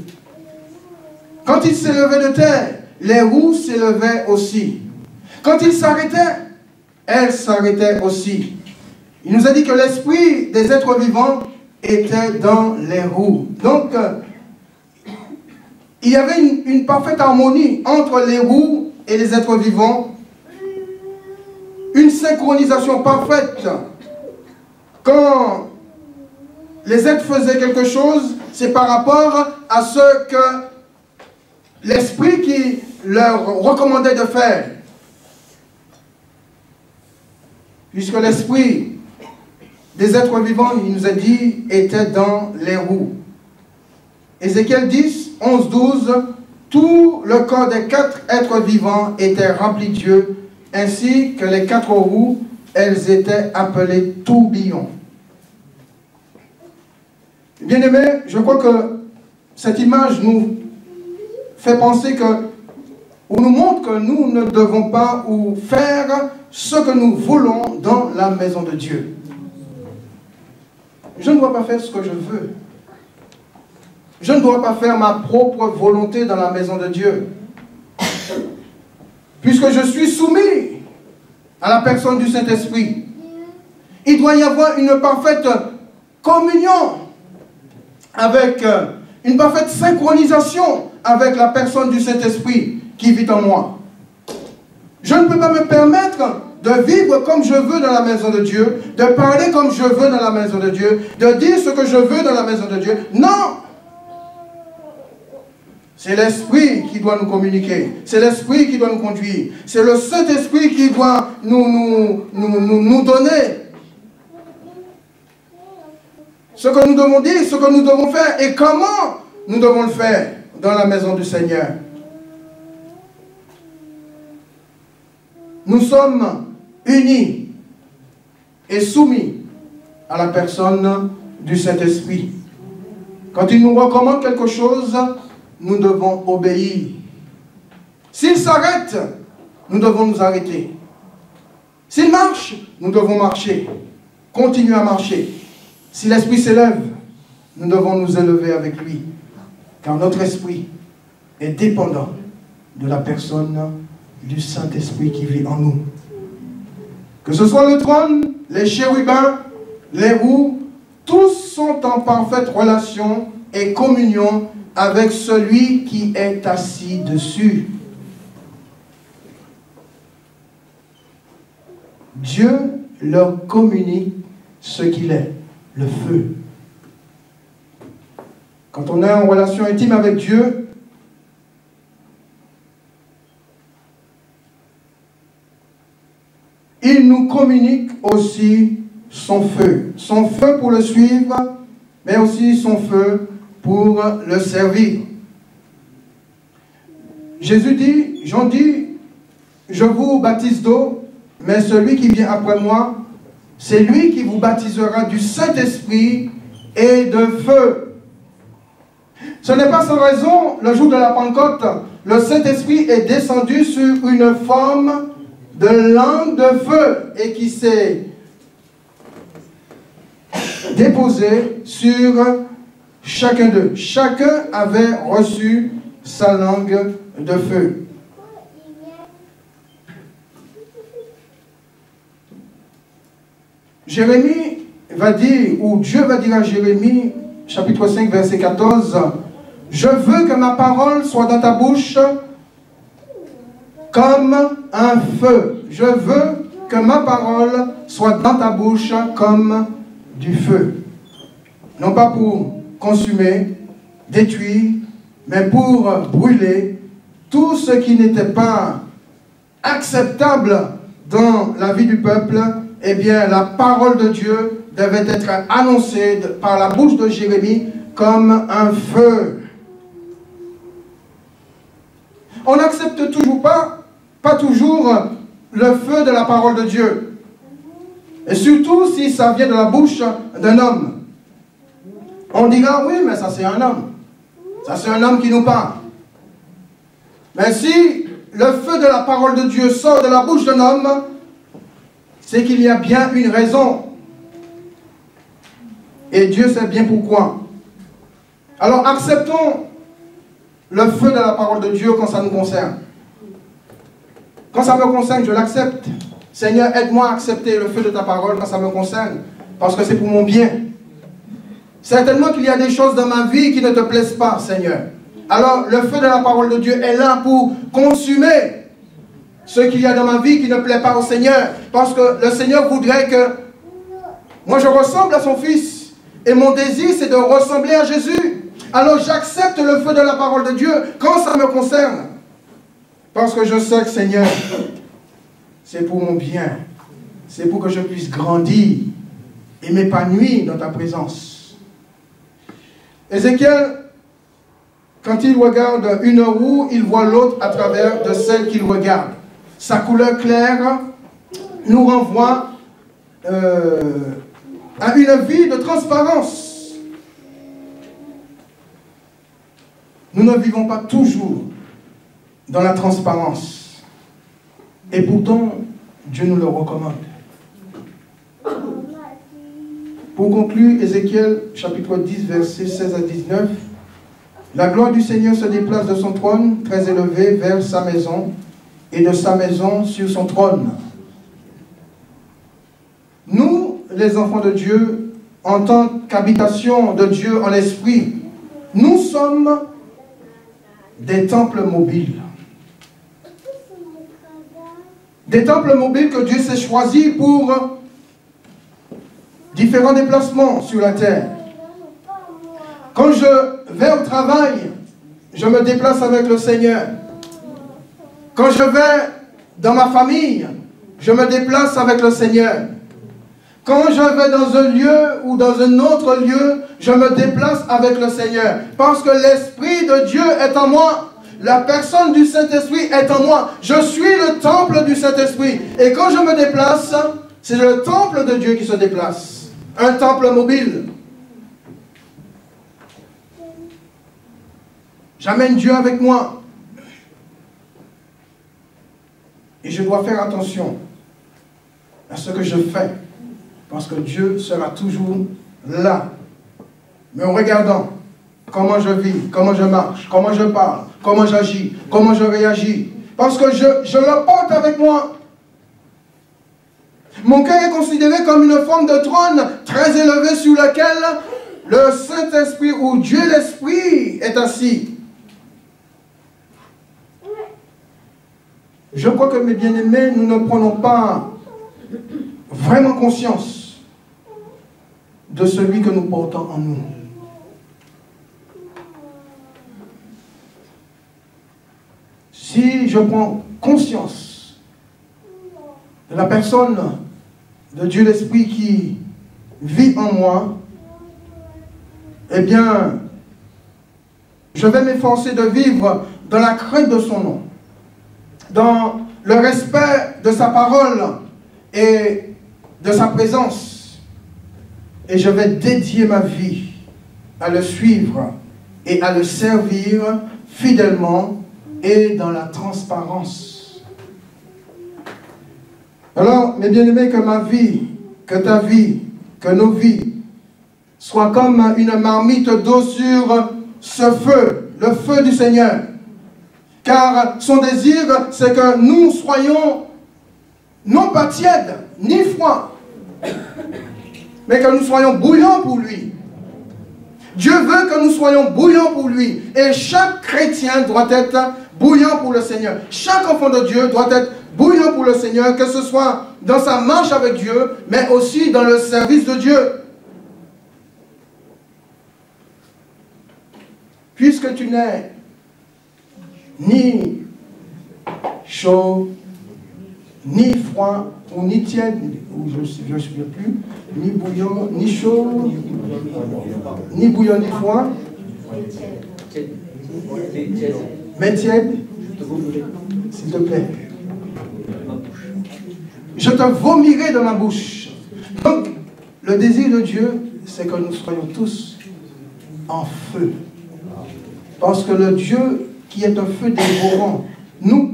Speaker 1: Quand ils s'élevaient de terre, les roues s'élevaient aussi. Quand ils s'arrêtaient, elles s'arrêtaient aussi. Il nous a dit que l'esprit des êtres vivants était dans les roues. Donc, il y avait une parfaite harmonie entre les roues et les êtres vivants. Une synchronisation parfaite. Quand les êtres faisaient quelque chose, c'est par rapport à ce que l'esprit qui leur recommandait de faire. Puisque l'esprit des êtres vivants, il nous a dit, était dans les roues. Ézéchiel 10, 11, 12, tout le corps des 4 êtres vivants était rempli de Dieu, ainsi que les 4 roues, elles étaient appelées tourbillons. Bien-aimés, je crois que cette image nous fait penser que, ou nous montre que nous ne devons pas ou faire ce que nous voulons dans la maison de Dieu. Je ne dois pas faire ce que je veux. Je ne dois pas faire ma propre volonté dans la maison de Dieu. Puisque je suis soumis à la personne du Saint-Esprit. Il doit y avoir une parfaite communion avec une parfaite synchronisation avec la personne du Saint-Esprit qui vit en moi. Je ne peux pas me permettre de vivre comme je veux dans la maison de Dieu, de parler comme je veux dans la maison de Dieu, de dire ce que je veux dans la maison de Dieu. Non! C'est l'Esprit qui doit nous communiquer. C'est l'Esprit qui doit nous conduire. C'est le Saint-Esprit qui doit nous donner ce que nous devons dire, ce que nous devons faire et comment nous devons le faire dans la maison du Seigneur. Nous sommes unis et soumis à la personne du Saint-Esprit. Quand il nous recommande quelque chose, nous devons obéir. S'il s'arrête, nous devons nous arrêter. S'il marche, nous devons marcher. Continuer à marcher. Si l'esprit s'élève, nous devons nous élever avec lui. Car notre esprit est dépendant de la personne du Saint-Esprit qui vit en nous. Que ce soit le trône, les chérubins, les roues, tous sont en parfaite relation et communion avec celui qui est assis dessus. Dieu leur communique ce qu'il est, le feu. Quand on est en relation intime avec Dieu, il nous communique aussi son feu pour le suivre, mais aussi son feu pour le servir. Jésus dit, Jean dit, je vous baptise d'eau, mais celui qui vient après moi, c'est lui qui vous baptisera du Saint-Esprit et de feu. Ce n'est pas sans raison, le jour de la Pentecôte, le Saint-Esprit est descendu sur une forme de langue de feu et qui s'est déposé sur chacun d'eux. Chacun avait reçu sa langue de feu. Jérémie va dire, ou Dieu va dire à Jérémie, chapitre 5, verset 14, « Je veux que ma parole soit dans ta bouche comme un feu. Je veux que ma parole soit dans ta bouche comme du feu. » Non pas pour consumer, détruire, mais pour brûler tout ce qui n'était pas acceptable dans la vie du peuple. Eh bien, la parole de Dieu devait être annoncée par la bouche de Jérémie comme un feu. On n'accepte toujours pas toujours le feu de la parole de Dieu. Et surtout si ça vient de la bouche d'un homme. On dira, oui, mais ça c'est un homme. Ça c'est un homme qui nous parle. Mais si le feu de la parole de Dieu sort de la bouche d'un homme, c'est qu'il y a bien une raison. Et Dieu sait bien pourquoi. Alors acceptons le feu de la parole de Dieu quand ça nous concerne. Quand ça me concerne, je l'accepte. Seigneur, aide-moi à accepter le feu de ta parole quand ça me concerne, parce que c'est pour mon bien. Certainement qu'il y a des choses dans ma vie qui ne te plaisent pas, Seigneur. Alors le feu de la parole de Dieu est là pour consumer ce qu'il y a dans ma vie qui ne plaît pas au Seigneur. Parce que le Seigneur voudrait que moi je ressemble à son Fils. Et mon désir c'est de ressembler à Jésus. Alors j'accepte le feu de la parole de Dieu quand ça me concerne. Parce que je sais que Seigneur, c'est pour mon bien. C'est pour que je puisse grandir et m'épanouir dans ta présence. Ézéchiel, quand il regarde une roue, il voit l'autre à travers de celle qu'il regarde. Sa couleur claire nous renvoie à une vie de transparence. Nous ne vivons pas toujours dans la transparence. Et pourtant, Dieu nous le recommande. Pour conclure, Ézéchiel chapitre 10, versets 16 à 19. La gloire du Seigneur se déplace de son trône très élevé vers sa maison et de sa maison sur son trône. Nous, les enfants de Dieu, en tant qu'habitation de Dieu en esprit, nous sommes des temples mobiles. Des temples mobiles que Dieu s'est choisi pour différents déplacements sur la terre. Quand je vais au travail, je me déplace avec le Seigneur. Quand je vais dans ma famille, je me déplace avec le Seigneur. Quand je vais dans un lieu ou dans un autre lieu, je me déplace avec le Seigneur. Parce que l'Esprit de Dieu est en moi. La personne du Saint-Esprit est en moi. Je suis le temple du Saint-Esprit. Et quand je me déplace, c'est le temple de Dieu qui se déplace. Un temple mobile. J'amène Dieu avec moi. Et je dois faire attention à ce que je fais. Parce que Dieu sera toujours là. Mais en regardant comment je vis, comment je marche, comment je parle, comment j'agis, comment je réagis. Parce que je le porte avec moi. Mon cœur est considéré comme une forme de trône très élevée sur laquelle le Saint-Esprit ou Dieu l'Esprit est assis. Je crois que, mes bien-aimés, nous ne prenons pas vraiment conscience de celui que nous portons en nous. Si je prends conscience de la personne de Dieu l'Esprit qui vit en moi, eh bien, Je vais m'efforcer de vivre dans la crainte de son nom, dans le respect de sa parole et de sa présence. Et je vais dédier ma vie à le suivre et à le servir fidèlement et dans la transparence. Alors, mes bien-aimés, que ma vie, que ta vie, que nos vies soient comme une marmite d'eau sur ce feu, le feu du Seigneur. Car son désir, c'est que nous soyons non pas tièdes, ni froids, mais que nous soyons bouillants pour lui. Dieu veut que nous soyons bouillants pour lui. Et chaque chrétien doit être bouillant pour le Seigneur. Chaque enfant de Dieu doit être bouillant pour le Seigneur, que ce soit dans sa marche avec Dieu, mais aussi dans le service de Dieu. Puisque tu n'es ni chaud, ni froid, ou ni tiède, ou je ne sais plus, ni bouillant, ni chaud, ni bouillant, ni froid, mais tiède, s'il te plaît. Je te vomirai de ma bouche. Donc, le désir de Dieu, c'est que nous soyons tous en feu. Parce que le Dieu qui est un feu dévorant nous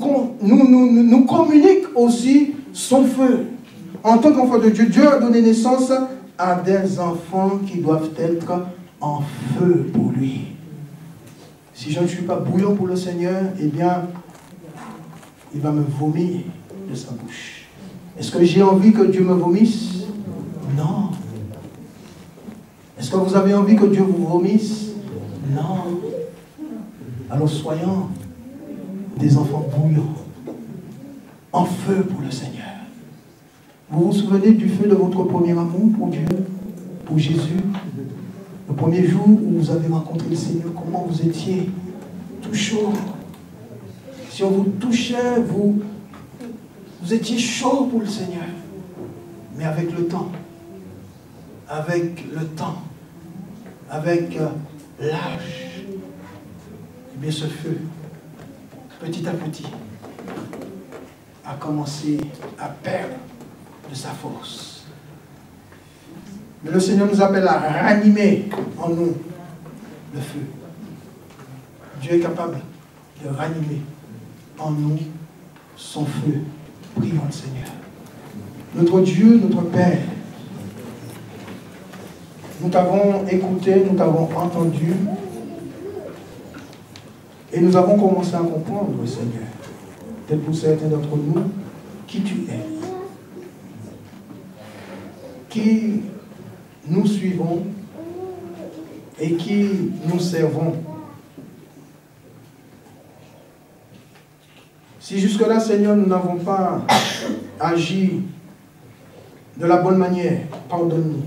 Speaker 1: communique aussi son feu. En tant qu'enfant de Dieu, Dieu a donné naissance à des enfants qui doivent être en feu pour lui. Si je ne suis pas bouillant pour le Seigneur, eh bien, il va me vomir de sa bouche. Est-ce que j'ai envie que Dieu me vomisse? Non. Est-ce que vous avez envie que Dieu vous vomisse? Non. Alors soyons des enfants bouillants, en feu pour le Seigneur. Vous vous souvenez du feu de votre premier amour pour Dieu, pour Jésus? Le premier jour où vous avez rencontré le Seigneur, comment vous étiez tout chaud? Si on vous touchait, vous étiez chaud pour le Seigneur. Mais avec le temps, avec l'âge, eh bien ce feu, petit à petit, a commencé à perdre de sa force. Mais le Seigneur nous appelle à ranimer en nous le feu. Dieu est capable de ranimer en nous son feu. Prions le Seigneur. Notre Dieu, notre Père, nous t'avons écouté, nous t'avons entendu, et nous avons commencé à comprendre, Seigneur, peut-être pour certains d'entre nous, qui tu es, qui nous suivons et qui nous servons. Si jusque-là, Seigneur, nous n'avons pas agi de la bonne manière, pardonne-nous.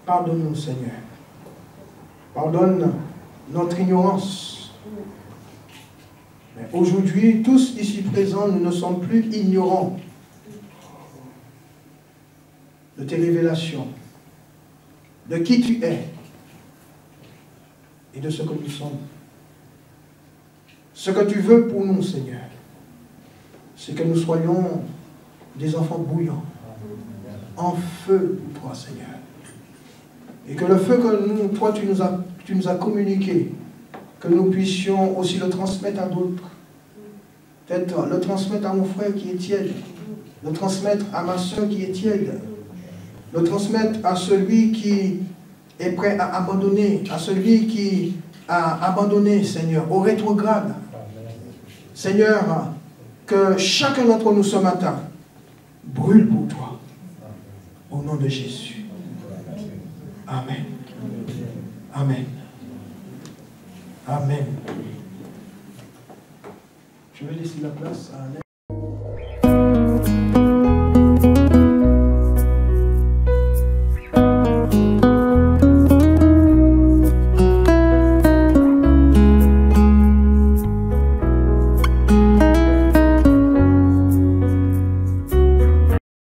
Speaker 1: Pardonne-nous, Seigneur. Pardonne notre ignorance. Mais aujourd'hui, tous ici présents, nous ne sommes plus ignorants de tes révélations, de qui tu es et de ce que nous sommes. Ce que tu veux pour nous, Seigneur, c'est que nous soyons des enfants bouillants, en feu pour toi, Seigneur. Et que le feu que toi, tu nous as communiqué, que nous puissions aussi le transmettre à d'autres. Peut-être le transmettre à mon frère qui est tiède, le transmettre à ma soeur qui est tiède, le transmettre à celui qui est prêt à abandonner, à celui qui a abandonné, Seigneur, au rétrograde. Seigneur, que chacun d'entre nous ce matin brûle pour toi, au nom de Jésus. Amen. Amen. Amen. Je vais laisser la place à Alain.